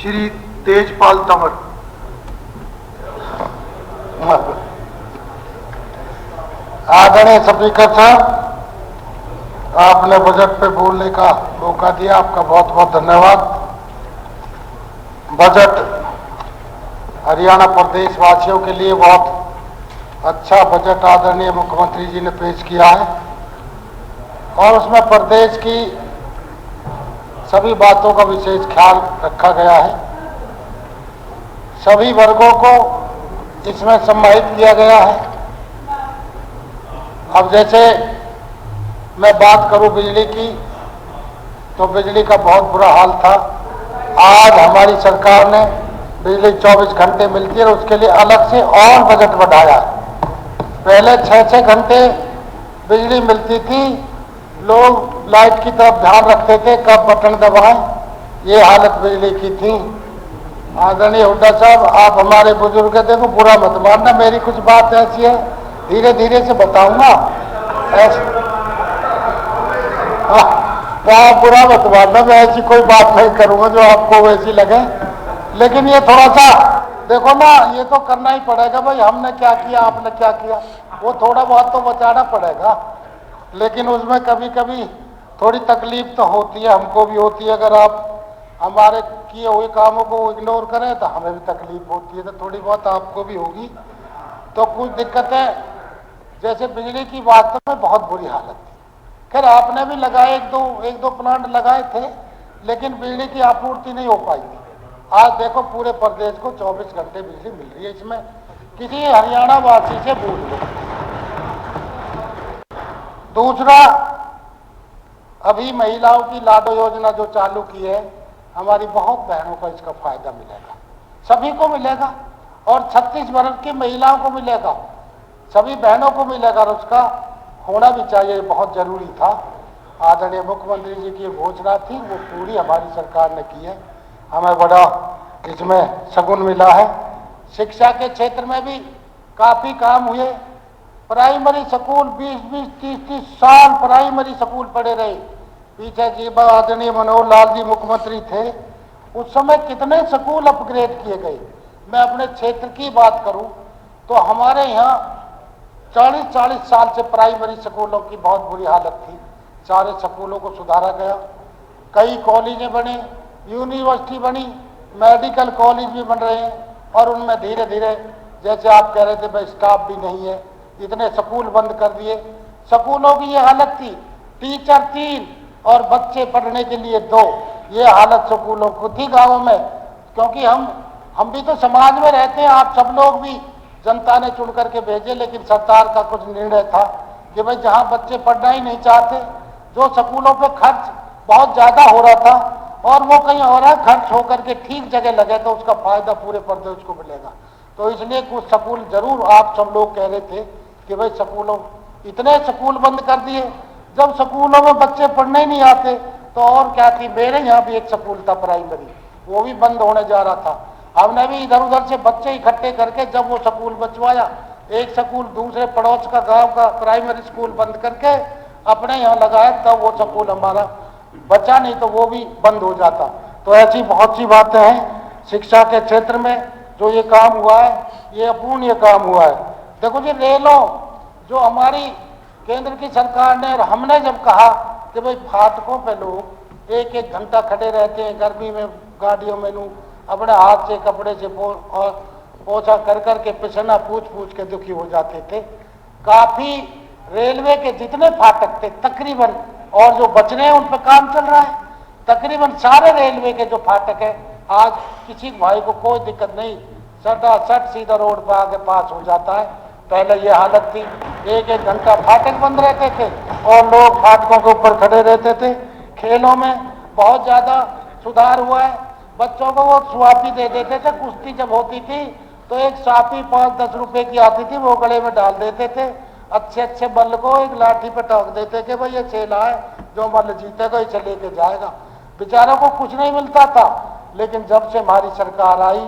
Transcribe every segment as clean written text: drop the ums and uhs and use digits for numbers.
श्री तेजपाल तंवर। आदरणीय स्पीकर साहब, आपने बजट पे बोलने का मौका दिया, आपका बहुत बहुत धन्यवाद। बजट हरियाणा प्रदेश वासियों के लिए बहुत अच्छा बजट आदरणीय मुख्यमंत्री जी ने पेश किया है और उसमें प्रदेश की सभी बातों का विशेष ख्याल रखा गया है। सभी वर्गों को इसमें सम्मानित किया गया है। अब जैसे मैं बात करूं बिजली की, तो बिजली का बहुत बुरा हाल था। आज हमारी सरकार ने बिजली 24 घंटे मिलती है और उसके लिए अलग से और बजट बढ़ाया। पहले 6-6 घंटे बिजली मिलती थी, लोग लाइट की तरफ ध्यान रखते थे कब बटन दबाएं, ये हालत बिजली की थी। आदरणीय हुड्डा साहब, आप हमारे बुजुर्ग थे तो बुरा मत मानना, मेरी कुछ बात ऐसी है, धीरे धीरे से बताऊंगा। आप बुरा मत मानना, मैं ऐसी कोई बात नहीं करूंगा जो आपको वैसी लगे। लेकिन ये थोड़ा सा देखो ना, ये तो करना ही पड़ेगा भाई, हमने क्या किया आपने क्या किया, वो थोड़ा बहुत तो बचाना पड़ेगा। लेकिन उसमें कभी कभी थोड़ी तकलीफ तो होती है, हमको भी होती है। अगर आप हमारे किए हुए कामों को इग्नोर करें तो हमें भी तकलीफ होती है, तो थोड़ी बहुत आपको भी होगी। तो कुछ दिक्कतें, जैसे बिजली की वास्तव में बहुत बुरी हालत थी। खैर आपने भी लगाए, एक दो प्लांट लगाए थे, लेकिन बिजली की आपूर्ति नहीं हो पाई थी। आज देखो पूरे प्रदेश को 24 घंटे बिजली मिल रही है। इसमें किसी हरियाणा वासी से पूछ लो। दूसरा, अभी महिलाओं की लाडो योजना जो चालू की है, हमारी बहुत बहनों को इसका फायदा मिलेगा, सभी को मिलेगा और 36 वर्ग की महिलाओं को मिलेगा, सभी बहनों को मिलेगा और उसका होना भी चाहिए, बहुत जरूरी था। आदरणीय मुख्यमंत्री जी की घोषणा थी, वो पूरी हमारी सरकार ने की है, हमें बड़ा इसमें शगुन मिला है। शिक्षा के क्षेत्र में भी काफी काम हुए। प्राइमरी स्कूल 20-20, 30-30 साल प्राइमरी स्कूल पढ़े रहे। पीछे जी आदरणीय मनोहर लाल जी मुख्यमंत्री थे, उस समय कितने स्कूल अपग्रेड किए गए। मैं अपने क्षेत्र की बात करूं तो हमारे यहाँ 40-40 साल से प्राइमरी स्कूलों की बहुत बुरी हालत थी। सारे स्कूलों को सुधारा गया, कई कॉलेजें बने, यूनिवर्सिटी बनी, मेडिकल कॉलेज भी बन रहे हैं और उनमें धीरे धीरे, जैसे आप कह रहे थे भाई स्टाफ भी नहीं है, इतने स्कूल बंद कर दिए। स्कूलों की ये हालत थी, टीचर 3 और बच्चे पढ़ने के लिए 2, ये हालत स्कूलों को थी गाँवों में। क्योंकि हम भी तो समाज में रहते हैं, आप सब लोग भी जनता ने चुन करके भेजे, लेकिन सरकार का कुछ निर्णय था कि भाई जहाँ बच्चे पढ़ना ही नहीं चाहते, जो स्कूलों पे खर्च बहुत ज्यादा हो रहा था और वो कहीं और खर्च होकर के ठीक जगह लगे तो उसका फायदा पूरे प्रदेश को मिलेगा। तो इसलिए कुछ स्कूल जरूर, आप सब लोग कह रहे थे कि भाई स्कूलों, इतने स्कूल बंद कर दिए। जब स्कूलों में बच्चे पढ़ने ही नहीं आते तो और क्या थी। मेरे यहाँ भी एक स्कूल था प्राइमरी, वो भी बंद होने जा रहा था। हमने भी इधर उधर से बच्चे इकट्ठे करके जब वो स्कूल बचवाया, एक स्कूल दूसरे पड़ोस का गांव का प्राइमरी स्कूल बंद करके अपने यहाँ लगाया, तब वो स्कूल हमारा बचा, नहीं तो वो भी बंद हो जाता। तो ऐसी बहुत सी बातें हैं। शिक्षा के क्षेत्र में जो ये काम हुआ है, ये अपूर्णीय काम हुआ है। देखो जी, रेलों जो हमारी केंद्र की सरकार ने और हमने जब कहा कि भाई फाटकों पे लोग 1-1 घंटा खड़े रहते हैं गर्मी में, गाड़ियों में नू अपने हाथ से कपड़े से पोछा कर करके पसीना पूछ के दुखी हो जाते थे। काफी रेलवे के जितने फाटक थे तकरीबन, और जो बच रहे हैं उन पर काम चल रहा है, तकरीबन सारे रेलवे के जो फाटक है, आज किसी भाई को कोई दिक्कत नहीं, सट सीधा रोड पर आगे पास हो जाता है। पहले ये हालत थी, 1-1 घंटा फाटक बंद रहते थे और लोग फाटकों के ऊपर खड़े रहते थे। खेलों में बहुत ज्यादा सुधार हुआ है। बच्चों को वो सुआपी दे देते थे, कुश्ती जब होती थी तो एक सापी 5-10 रुपए की आती थी, वो गले में डाल देते थे। अच्छे बल्ल को एक लाठी पे टोक देते कि भाई ये चेला है, जो मल्ल जीतेगा इसे लेके जाएगा। बेचारों को कुछ नहीं मिलता था। लेकिन जब से हमारी सरकार आई,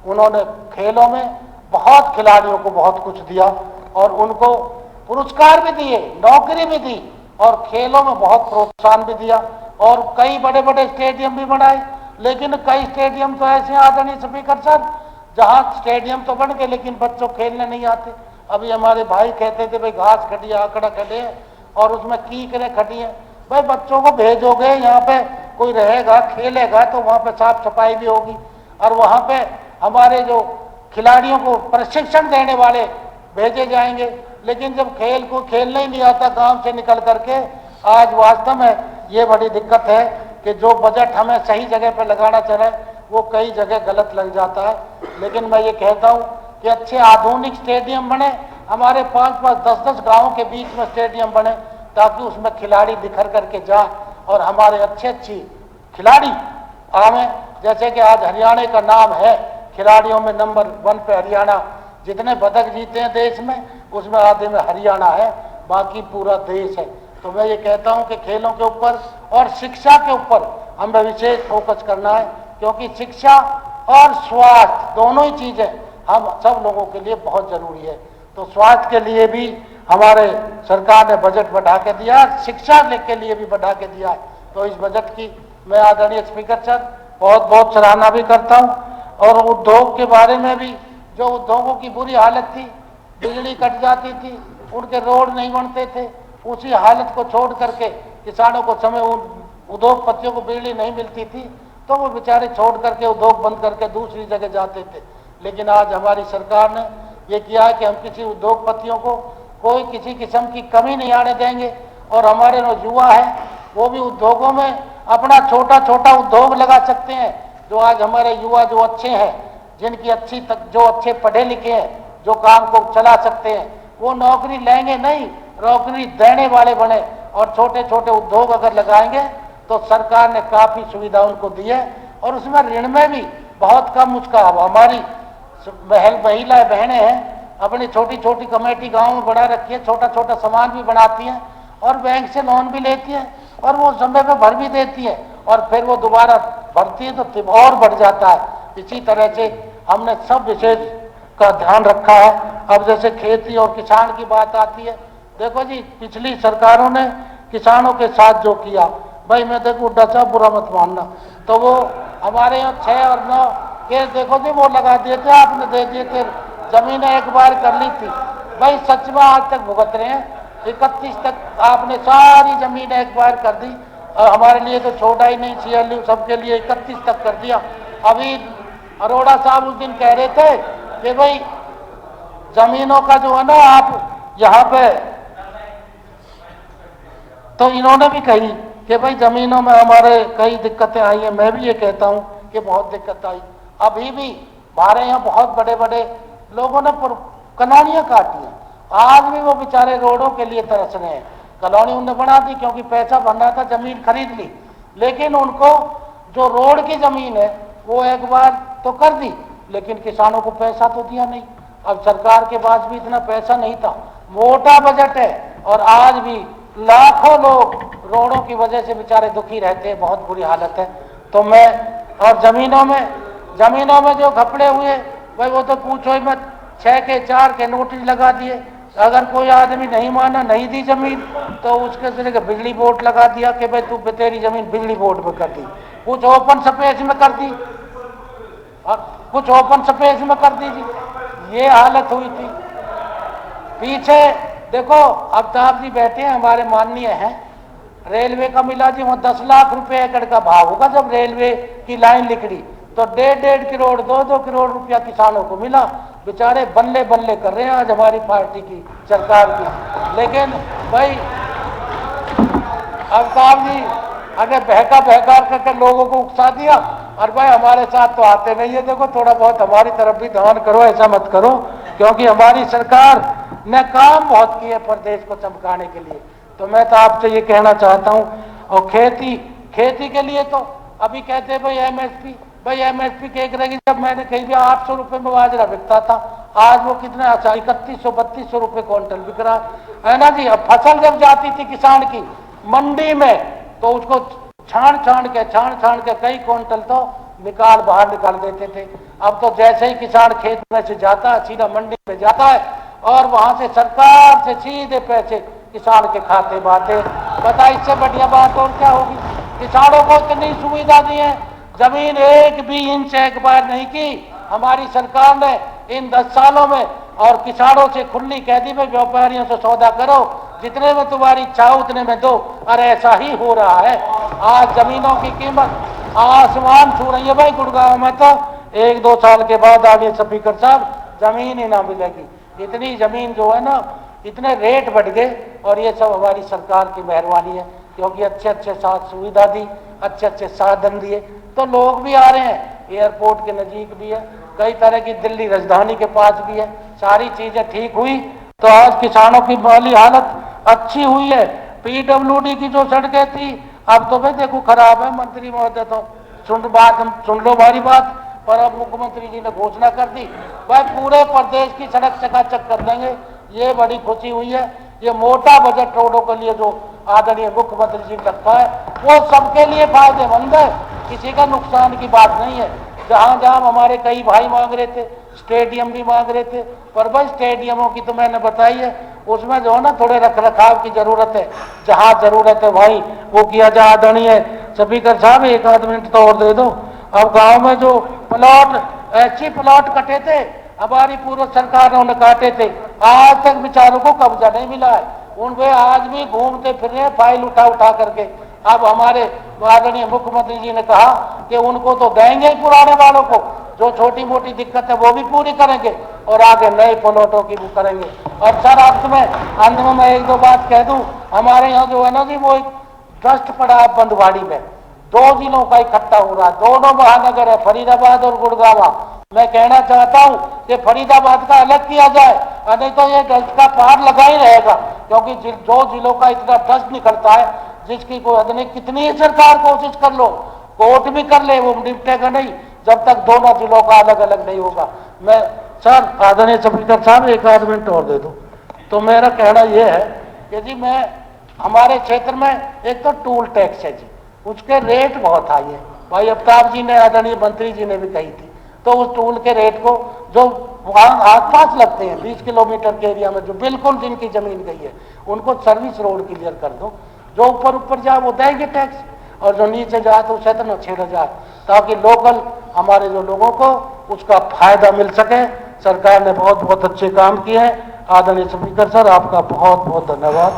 उन्होंने खेलों में बहुत खिलाड़ियों को बहुत कुछ दिया और उनको पुरस्कार भी दिए, नौकरी भी दी और खेलों में बहुत प्रोत्साहन भी दिया और कई बड़े बड़े स्टेडियम भी बनाए। लेकिन कई स्टेडियम तो ऐसे हैं आदरणीय स्पीकर सर, जहां स्टेडियम तो बन गए लेकिन बच्चों खेलने नहीं आते। अभी हमारे भाई कहते थे भाई घास खड़ी आंकड़ा खड़े हैं और उसमें कीकरे खड़ी है। भाई बच्चों को भेजोगे, यहाँ पे कोई रहेगा खेलेगा तो वहां पे साफ सफाई भी होगी और वहां पे हमारे जो खिलाड़ियों को प्रशिक्षण देने वाले भेजे जाएंगे। लेकिन जब खेल को खेलने ही नहीं आता गांव से निकल करके, आज वास्तव में ये बड़ी दिक्कत है कि जो बजट हमें सही जगह पर लगाना चाहिए वो कई जगह गलत लग जाता है। लेकिन मैं ये कहता हूँ कि अच्छे आधुनिक स्टेडियम बने, हमारे 5-5, 10-10 गाँव के बीच में स्टेडियम बने ताकि उसमें खिलाड़ी बिखर करके जाए और हमारे अच्छी खिलाड़ी आवे। जैसे कि आज हरियाणा का नाम है खिलाड़ियों में नंबर 1 पे हरियाणा, जितने पदक जीते हैं देश में उसमें आधे में हरियाणा है, बाकी पूरा देश है। तो मैं ये कहता हूं कि खेलों के ऊपर और शिक्षा के ऊपर हमें विशेष फोकस करना है, क्योंकि शिक्षा और स्वास्थ्य दोनों ही चीजें हम सब लोगों के लिए बहुत जरूरी है। तो स्वास्थ्य के लिए भी हमारे सरकार ने बजट बढ़ा के दिया, शिक्षा के लिए भी बढ़ा के दिया है। तो इस बजट की मैं आदरणीय स्पीकर सर बहुत बहुत सराहना भी करता हूं। और उद्योग के बारे में भी, जो उद्योगों की बुरी हालत थी, बिजली कट जाती थी, उनके रोड नहीं बनते थे, उसी हालत को छोड़ करके किसानों को समय उद्योगपतियों को बिजली नहीं मिलती थी तो वो बेचारे छोड़ करके उद्योग बंद करके दूसरी जगह जाते थे। लेकिन आज हमारी सरकार ने ये किया है कि हम किसी उद्योगपतियों को कोई किसी किस्म की कमी नहीं आने देंगे और हमारे जो युवा है वो भी उद्योगों में अपना छोटा छोटा उद्योग लगा सकते हैं। जो आज हमारे युवा जो अच्छे हैं, जिनकी अच्छी तक जो अच्छे पढ़े लिखे हैं, जो काम को चला सकते हैं, वो नौकरी लेंगे नहीं, नौकरी देने वाले बने और छोटे छोटे उद्योग अगर लगाएंगे तो सरकार ने काफी सुविधा उनको दी है और उसमें ऋण में भी बहुत कम उसका। हमारी महिला बहनें हैं, अपनी छोटी छोटी कमेटी गांव में बढ़ा रखी है, छोटा छोटा सामान भी बनाती हैं और बैंक से लोन भी लेती है और वो समय पे भर भी देती है और फिर वो दोबारा भरती है तो और बढ़ जाता है। इसी तरह से हमने सब विषय का ध्यान रखा है। अब जैसे खेती और किसान की बात आती है, देखो जी पिछली सरकारों ने किसानों के साथ जो किया, भाई मैं देखो डचा बुरा मत मानना, तो वो हमारे यहाँ 6 और 9 के देखो जी वो लगा दिए थे, आपने दे दिए थे, जमीनें एक बार कर ली थी। भाई सच में आज तक भुगत रहे हैं, 31 तक आपने सारी जमीन एक बार कर दी। हमारे लिए तो छोटा ही नहीं, CLU सबके लिए 31 तक कर दिया। अभी अरोड़ा साहब उस दिन कह रहे थे कि भाई जमीनों का जो है ना आप यहाँ पे, तो इन्होंने भी कही कि भाई जमीनों में हमारे कई दिक्कतें आई हैं। मैं भी ये कहता हूँ कि बहुत दिक्कत आई। अभी भी हमारे यहाँ बहुत बड़े बड़े लोगों ने कॉलोनियां काटी हैं, आज भी वो बेचारे रोडों के लिए तरस रहे हैं। कॉलोनी उन्होंने बना दी क्योंकि पैसा भरना था, जमीन खरीद ली, लेकिन उनको जो रोड की जमीन है वो एक बार तो कर दी, लेकिन किसानों को पैसा तो दिया नहीं। अब सरकार के पास भी इतना पैसा नहीं था, मोटा बजट है और आज भी लाखों लोग रोडों की वजह से बेचारे दुखी रहते हैं, बहुत बुरी हालत है। तो मैं और जमीनों में जो घपले हुए भाई वो तो पूछो ही मत, 6 के 4 के नोटिस लगा दिए। अगर कोई आदमी नहीं माना, नहीं दी जमीन, तो उसके जरिए बिजली बोर्ड लगा दिया कि भाई तू तेरी जमीन बिजली बोर्ड में कर दी, कुछ ओपन स्पेस में कर दी और कुछ ओपन स्पेस में कर दीजिए। ये हालत हुई थी। पीछे देखो अमिताभ जी बैठे हैं, हमारे माननीय हैं, रेलवे का मिला जी वहां 10 लाख रुपए एकड़ का भाव होगा। जब रेलवे की लाइन निकली तो 1.5 करोड़ 2-2 करोड़ रुपया किसानों को मिला। बेचारे बल्ले बल्ले कर रहे हैं आज हमारी पार्टी की सरकार की। लेकिन भाई अमिताभ जी अगर बहका करके लोगों को उकसा दिया, और भाई हमारे साथ तो आते नहीं है, देखो थोड़ा बहुत हमारी तरफ भी ध्यान करो, ऐसा मत करो, क्योंकि हमारी सरकार ने काम बहुत किए प्रदेश को चमकाने के लिए। तो मैं तो आपसे ये कहना चाहता हूँ। और खेती के लिए तो अभी कहते हैं भाई MSP, भाई MSP केक रहेगी। जब मैंने कही भी 800 रुपए में बाजरा बिकता था, आज वो कितना 3100-3200 रुपए क्विंटल बिक रहा है ना जी। अब फसल जब जाती थी किसान की मंडी में तो उसको छान छान के कई क्विंटल तो बाहर निकाल देते थे। अब तो जैसे ही किसान खेत में से जाता है सीधा मंडी में जाता है और वहां से सरकार से सीधे पैसे किसान के खाते में आते। बता इससे बढ़िया बात और क्या होगी। किसानों को इतनी सुविधा दी है, जमीन एक भी इंच एक बार नहीं की हमारी सरकार ने इन 10 सालों में। और किसानों से खुली कह दी भाई व्यापारियों से सौदा करो, जितने में तुम्हारी इच्छा हो उतने में दो। और ऐसा ही हो रहा है। आज जमीनों की कीमत आसमान छू रही है भाई। गुड़गांव में तो 1-2 साल के बाद आगे स्पीकर साहब जमीन ही ना मिलेगी। इतनी जमीन जो है ना, इतने रेट बढ़ गए। और ये सब हमारी सरकार की मेहरबानी है, क्योंकि अच्छे अच्छे साथ सुविधा दी, अच्छे अच्छे साधन दिए, तो लोग भी आ रहे हैं। एयरपोर्ट के नजीक भी है, कई तरह की दिल्ली राजधानी के पास भी है। सारी चीजें ठीक हुई तो आज किसानों की माली हालत अच्छी हुई है। पीडब्ल्यूडी की जो सड़कें थी अब तो भाई देखो खराब है। मंत्री महोदय तो सुन लो हमारी बात, पर अब मुख्यमंत्री जी ने घोषणा कर दी भाई पूरे प्रदेश की सड़क चकाचक कर देंगे। ये बड़ी खुशी हुई है। ये मोटा बजट रोडों के लिए जो आदरणीय मुख्यमंत्री जी ने रखा है वो सबके लिए फायदेमंद है, किसी का नुकसान की बात नहीं है। जहां जहां हमारे कई भाई मांग रहे थे, स्टेडियम भी मांग रहे थे, पर भाई स्टेडियमों की तो मैंने बताई है, उसमें जो है ना थोड़े रख रखाव की जरूरत है। जहां जरूरत है भाई वो किया जा। आदरणीय स्पीकर साहब 1 आध मिनट तो और दे दो। अब गांव में जो प्लॉट ऐसी प्लॉट कटे थे हमारी पूर्व सरकार ने उन्हें काटे थे, आज तक बेचारों को कब्जा नहीं मिला है। उन पे आज भी घूमते फिर रहे फाइल उठा उठा करके। अब हमारे आदरणीय मुख्यमंत्री जी ने कहा कि उनको तो देंगे ही, पुराने वालों को जो छोटी मोटी दिक्कत है वो भी पूरी करेंगे और आगे नए प्लॉटों की भी करेंगे। और सर अंत में मैं 1-2 बात कह दूं। हमारे यहाँ जो है ना जी वो एक ट्रस्ट पड़ा है बंदवाड़ी में, 2 जिलों का इकट्ठा हो रहा है, दोनों महानगर है फरीदाबाद और गुड़गांव। मैं कहना चाहता हूं कि फरीदाबाद का अलग किया जाए, नहीं तो ये ट्रस्ट का पार लगा ही रहेगा, क्योंकि जो जिलों का इतना ट्रस्ट निकलता है जिसकी कोई हद नहीं। कितनी ही सरकार कोशिश कर लो, कोर्ट भी कर ले, वो निपटेगा नहीं जब तक दोनों जिलों का अलग अलग नहीं होगा। मैं सर आदरणीय स्पीकर साहब 1 आध मिनट और दे दो। तो मेरा कहना यह है कि जी मैं हमारे क्षेत्र में एक तो टूल टैक्स है जी, उसके रेट बहुत हाई है। भाई अवतार जी ने आदरणीय मंत्री जी ने भी कही थी, तो उस टूल के रेट को जो वहां आसपास लगते हैं 20 किलोमीटर के एरिया में जो बिल्कुल जिनकी जमीन गई है उनको सर्विस रोड क्लियर कर दो। जो ऊपर जाए वो देंगे टैक्स, और जो नीचे जाए तो उसे तो न छेड़ा जाए, ताकि लोकल हमारे जो लोगों को उसका फायदा मिल सके। सरकार ने बहुत बहुत अच्छे काम किए हैं। आदरणीय स्पीकर सर आपका बहुत बहुत धन्यवाद।